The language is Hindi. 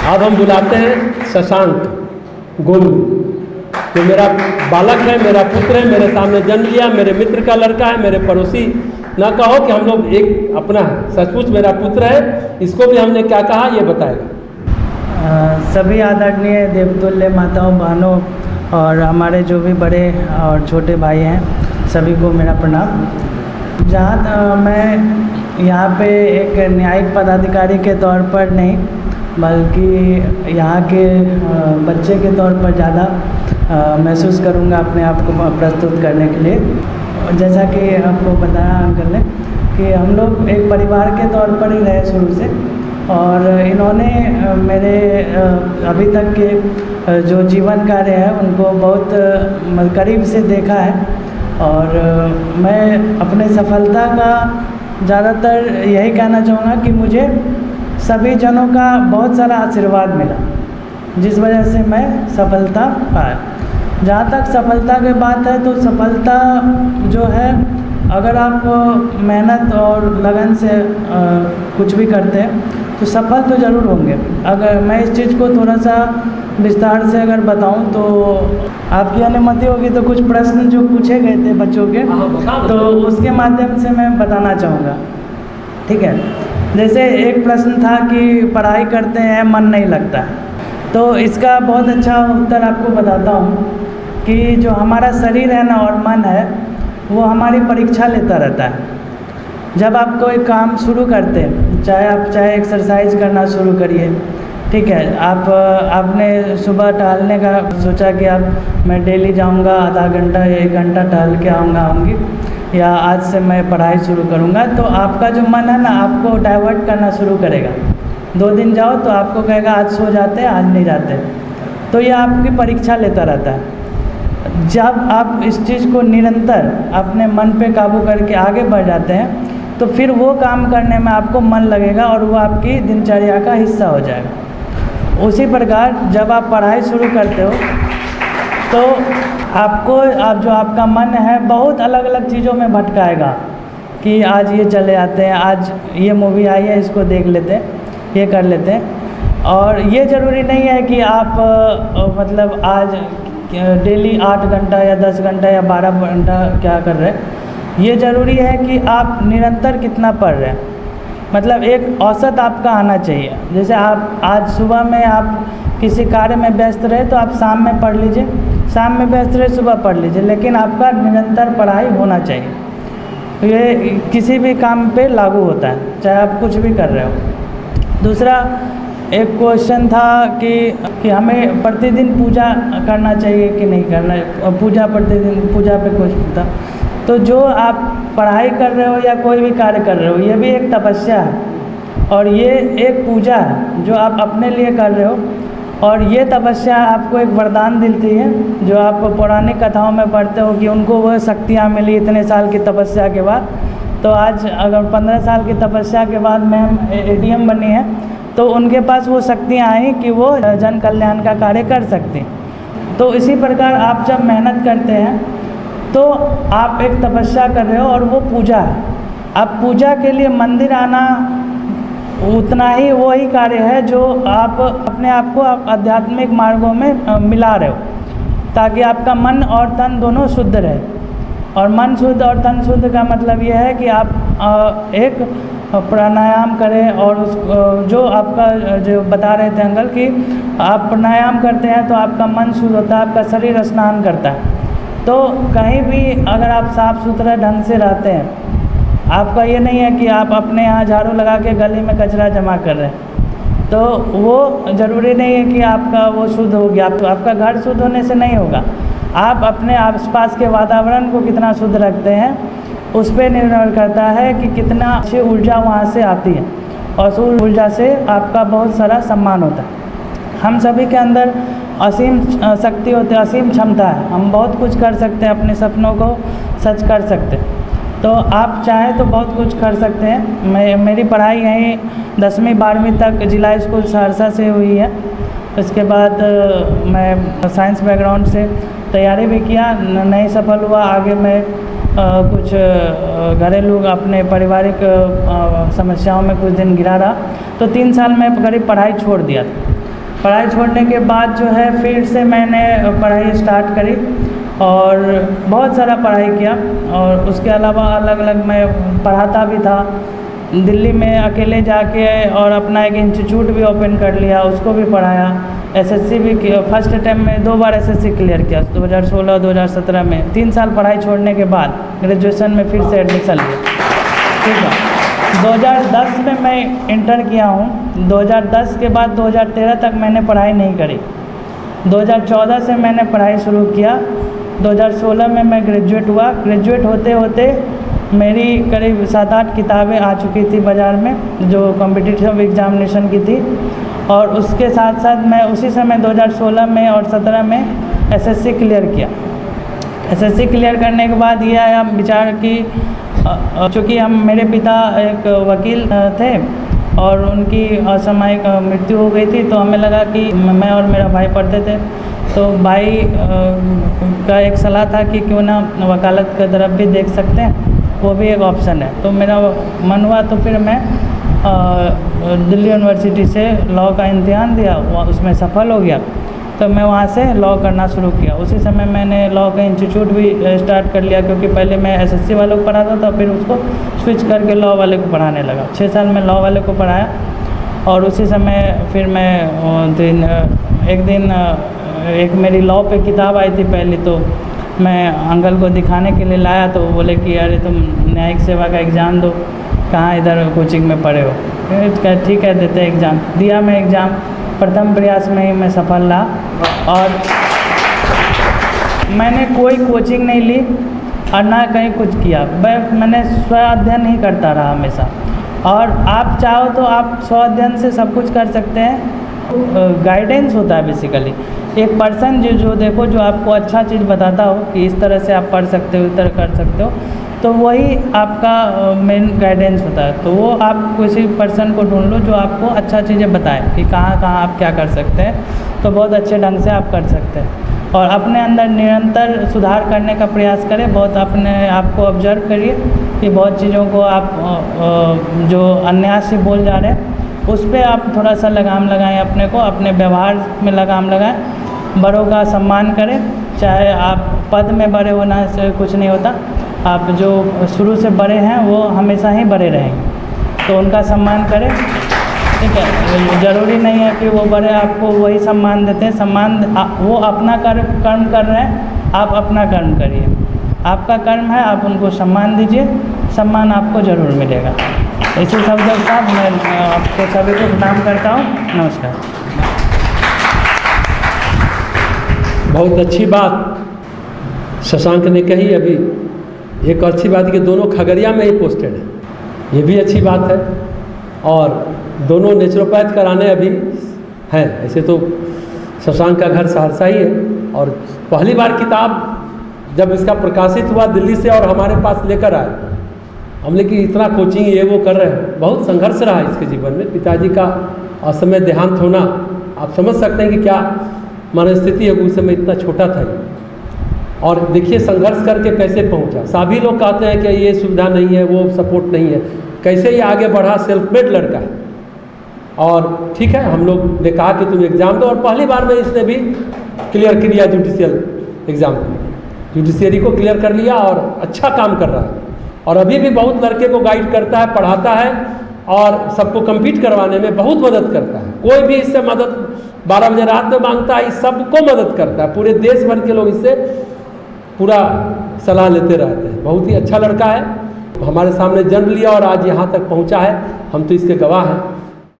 अब हम बुलाते हैं शशांक गोलू, जो मेरा बालक है, मेरा पुत्र है, मेरे सामने जन्म लिया, मेरे मित्र का लड़का है, मेरे पड़ोसी। ना कहो कि हम लोग एक अपना है, सचमुच मेरा पुत्र है। इसको भी हमने क्या कहा ये बताएगा। सभी आदरणीय देवतुल्य माताओं, बहनों और हमारे जो भी बड़े और छोटे भाई हैं, सभी को मेरा प्रणाम। जहाँ मैं यहाँ पे एक न्यायिक पदाधिकारी के तौर पर नहीं, बल्कि यहाँ के बच्चे के तौर पर ज़्यादा महसूस करूँगा अपने आप को प्रस्तुत करने के लिए। जैसा कि आपको बताया अंकल ने कि हम लोग एक परिवार के तौर पर ही रहे शुरू से, और इन्होंने मेरे अभी तक के जो जीवन कार्य है उनको बहुत करीब से देखा है। और मैं अपने सफलता का ज़्यादातर यही कहना चाहूँगा कि मुझे सभी जनों का बहुत सारा आशीर्वाद मिला, जिस वजह से मैं सफलता पाया। जहाँ तक सफलता की बात है तो सफलता जो है, अगर आप मेहनत और लगन से कुछ भी करते हैं तो सफल तो ज़रूर होंगे। अगर मैं इस चीज़ को थोड़ा सा विस्तार से अगर बताऊं तो आपकी अनुमति होगी तो कुछ प्रश्न जो पूछे गए थे बच्चों के, तो उसके माध्यम से मैं बताना चाहूँगा, ठीक है। जैसे एक प्रश्न था कि पढ़ाई करते हैं मन नहीं लगता, तो इसका बहुत अच्छा उत्तर आपको बताता हूँ कि जो हमारा शरीर है ना और मन है, वो हमारी परीक्षा लेता रहता है। जब आप कोई काम शुरू करते हैं, चाहे एक्सरसाइज करना शुरू करिए, ठीक है। आपने सुबह टहलने का सोचा कि मैं डेली जाऊंगा, आधा घंटा या 1 घंटा टहल के आऊँगी, या आज से मैं पढ़ाई शुरू करूँगा, तो आपका जो मन है ना आपको डाइवर्ट करना शुरू करेगा। 2 दिन जाओ तो आपको कहेगा आज सो जाते हैं, आज नहीं जाते। तो ये आपकी परीक्षा लेता रहता है। जब आप इस चीज़ को निरंतर अपने मन पे काबू करके आगे बढ़ जाते हैं तो फिर वो काम करने में आपको मन लगेगा और वो आपकी दिनचर्या का हिस्सा हो जाएगा। उसी प्रकार जब आप पढ़ाई शुरू करते हो तो जो आपका मन है बहुत अलग अलग चीज़ों में भटकाएगा कि आज ये चले आते हैं, आज ये मूवी आई है इसको देख लेते हैं, ये कर लेते हैं। और ये ज़रूरी नहीं है कि आप मतलब आज डेली 8 घंटा या 10 घंटा या 12 घंटा क्या कर रहे हैं। ये ज़रूरी है कि आप निरंतर कितना पढ़ रहे हैं, मतलब एक औसत आपका आना चाहिए। जैसे आप आज सुबह में आप किसी कार्य में व्यस्त रहे तो आप शाम में पढ़ लीजिए, शाम में व्यस्त रहे सुबह पढ़ लीजिए, लेकिन आपका निरंतर पढ़ाई होना चाहिए। ये किसी भी काम पे लागू होता है, चाहे आप कुछ भी कर रहे हो। दूसरा एक क्वेश्चन था कि हमें प्रतिदिन पूजा करना चाहिए कि नहीं करना, पूजा प्रतिदिन पूजा पे क्वेश्चन था। तो जो आप पढ़ाई कर रहे हो या कोई भी कार्य कर रहे हो, ये भी एक तपस्या है और ये एक पूजा है जो आप अपने लिए कर रहे हो। और ये तपस्या आपको एक वरदान मिलती है, जो आप पौराणिक कथाओं में पढ़ते हो कि उनको वह शक्तियाँ मिली इतने साल की तपस्या के बाद। तो आज अगर 15 साल की तपस्या के बाद मैम ADM बनी है तो उनके पास वो शक्तियाँ आई कि वो जन कल्याण का कार्य कर सकती। तो इसी प्रकार आप जब मेहनत करते हैं तो आप एक तपस्या कर रहे हो और वो पूजा है। अब पूजा के लिए मंदिर आना उतना ही वही कार्य है जो आप अपने आप को आध्यात्मिक मार्गों में मिला रहे हो, ताकि आपका मन और तन दोनों शुद्ध रहे। और मन शुद्ध और तन शुद्ध का मतलब यह है कि आप एक प्राणायाम करें, और जो आपका जो बता रहे थे अंकल कि आप प्राणायाम करते हैं तो आपका मन शुद्ध होता है, आपका शरीर स्नान करता है। तो कहीं भी अगर आप साफ़ सुथरा ढंग से रहते हैं, आपका ये नहीं है कि आप अपने यहाँ झाड़ू लगा के गली में कचरा जमा कर रहे हैं, तो वो ज़रूरी नहीं है कि आपका वो शुद्ध हो गया। आपका घर शुद्ध होने से नहीं होगा, आप अपने आसपास के वातावरण को कितना शुद्ध रखते हैं उस पर निर्भर करता है कि कितना अच्छी ऊर्जा वहाँ से आती है, और उस ऊर्जा से आपका बहुत सारा सम्मान होता है। हम सभी के अंदर असीम शक्ति होती है, असीम क्षमता है, हम बहुत कुछ कर सकते हैं, अपने सपनों को सच कर सकते हैं। तो आप चाहें तो बहुत कुछ कर सकते हैं। मेरी पढ़ाई यहीं 10वीं 12वीं तक जिला स्कूल सहरसा से हुई है। इसके बाद मैं साइंस बैकग्राउंड से तैयारी भी किया, नहीं सफल हुआ। आगे मैं कुछ घरेलू अपने पारिवारिक समस्याओं में कुछ दिन गिरा रहा, तो 3 साल में करीब पढ़ाई छोड़ दिया था। पढ़ाई छोड़ने के बाद जो है फिर से मैंने पढ़ाई स्टार्ट करी और बहुत सारा पढ़ाई किया। और उसके अलावा अलग अलग मैं पढ़ाता भी था। दिल्ली में अकेले जाके और अपना एक इंस्टीट्यूट भी ओपन कर लिया, उसको भी पढ़ाया। एसएससी भी किया, फर्स्ट अटैम्प्ट में 2 बार एसएससी क्लियर किया, 2016 और 2017 में। 3 साल पढ़ाई छोड़ने के बाद ग्रेजुएशन में फिर से एडमिशन लिया। ठीक है, 2010 में मैं इंटर किया हूँ। 2010 के बाद 2013 तक मैंने पढ़ाई नहीं करी। 2014 से मैंने पढ़ाई शुरू किया। 2016 में मैं ग्रेजुएट हुआ। ग्रेजुएट होते होते मेरी करीब 7-8 किताबें आ चुकी थी बाज़ार में, जो कॉम्पिटिटिव एग्जामिनेशन की थी। और उसके साथ साथ मैं उसी समय 2016 में और 17 में एसएससी क्लियर किया। एसएससी क्लियर करने के बाद ये आया विचार कि चूँकि मेरे पिता एक वकील थे और उनकी असामयिक मृत्यु हो गई थी, तो हमें लगा कि मैं और मेरा भाई पढ़ते थे, तो भाई का एक सलाह था कि क्यों ना वकालत की तरफ भी देख सकते हैं, वो भी एक ऑप्शन है। तो मेरा मन हुआ, तो फिर मैं दिल्ली यूनिवर्सिटी से लॉ का इम्तिहान दिया, उसमें सफल हो गया। तो मैं वहाँ से लॉ करना शुरू किया। उसी समय मैंने लॉ का इंस्टीट्यूट भी स्टार्ट कर लिया, क्योंकि पहले मैं एसएससी वालों को पढ़ाता था, फिर उसको स्विच करके लॉ वाले को पढ़ाने लगा। 6 साल में लॉ वाले को पढ़ाया। और उसी समय फिर मैं एक दिन एक मेरी लॉ पे किताब आई थी पहली, तो मैं अंकल को दिखाने के लिए लाया, तो वो बोले कि अरे तुम न्यायिक सेवा का एग्ज़ाम दो, कहाँ इधर कोचिंग में पढ़े हो। ठीक है, देते एग्ज़ाम। दिया मैं एग्ज़ाम, प्रथम प्रयास में ही मैं सफल रहा। और मैंने कोई कोचिंग नहीं ली और ना कहीं कुछ किया, मैंने स्व अध्ययन ही करता रहा हमेशा। और आप चाहो तो आप स्व अध्ययन से सब कुछ कर सकते हैं। गाइडेंस होता है बेसिकली, एक पर्सन जो देखो, जो आपको अच्छा चीज़ बताता हो कि इस तरह से आप पढ़ सकते हो, इस तरह कर सकते हो, तो वही आपका मेन गाइडेंस होता है। तो वो आप किसी पर्सन को ढूंढ लो जो आपको अच्छा चीज़ें बताए कि कहाँ कहाँ आप क्या कर सकते हैं, तो बहुत अच्छे ढंग से आप कर सकते हैं। और अपने अंदर निरंतर सुधार करने का प्रयास करें। बहुत अपने आप को ऑब्जर्व करिए कि बहुत चीज़ों को आप जो अन्याय से बोल जा रहे हैं, उस पर आप थोड़ा सा लगाम लगाएं अपने को, अपने व्यवहार में लगाम लगाएं। बड़ों का सम्मान करें, चाहे आप पद में बड़े होना से कुछ नहीं होता। आप जो शुरू से बड़े हैं वो हमेशा ही बड़े रहेंगे, तो उनका सम्मान करें। ठीक है, ज़रूरी नहीं है कि वो बड़े आपको वही सम्मान देते हैं। सम्मान वो अपना कर्म कर रहे हैं, आप अपना कर्म करिए। आपका कर्म है, आप उनको सम्मान दीजिए, सम्मान आपको ज़रूर मिलेगा। इसी शब्दों के साथ मैं आपको सभी को प्रणाम करता हूँ। नमस्कार। बहुत अच्छी बात शशांक ने कही। अभी एक अच्छी बात कि दोनों खगड़िया में ही पोस्टेड है, ये भी अच्छी बात है। और दोनों नेचुरोपैथ कराने अभी हैं। ऐसे तो शशांक का घर सहरसा ही है, और पहली बार किताब जब इसका प्रकाशित हुआ दिल्ली से और हमारे पास लेकर आए, हमने कि इतना कोचिंग ये वो कर रहे हैं। बहुत संघर्ष रहा इसके जीवन में। पिताजी का असमय देहांत होना, आप समझ सकते हैं कि क्या मनस्थिति है। उस समय इतना छोटा था ये, और देखिए संघर्ष करके कैसे पहुंचा। सभी लोग कहते हैं कि ये सुविधा नहीं है, वो सपोर्ट नहीं है, कैसे ये आगे बढ़ा। सेल्फ मेड लड़का है। और ठीक है, हम लोग ने कहा कि तुम एग्ज़ाम दो, और पहली बार में इसने भी क्लियर किया जुडिशियल एग्ज़ाम, जुडिशियरी को क्लियर कर लिया और अच्छा काम कर रहा है। और अभी भी बहुत लड़के को गाइड करता है, पढ़ाता है, और सबको कम्पीट करवाने में बहुत मदद करता है। कोई भी इससे मदद 12 बजे रात में मांगता है, इस सबको मदद करता है। पूरे देश भर के लोग इससे पूरा सलाह लेते रहते हैं। बहुत ही अच्छा लड़का है, हमारे सामने जन्म लिया और आज यहाँ तक पहुँचा है। हम तो इसके गवाह हैं।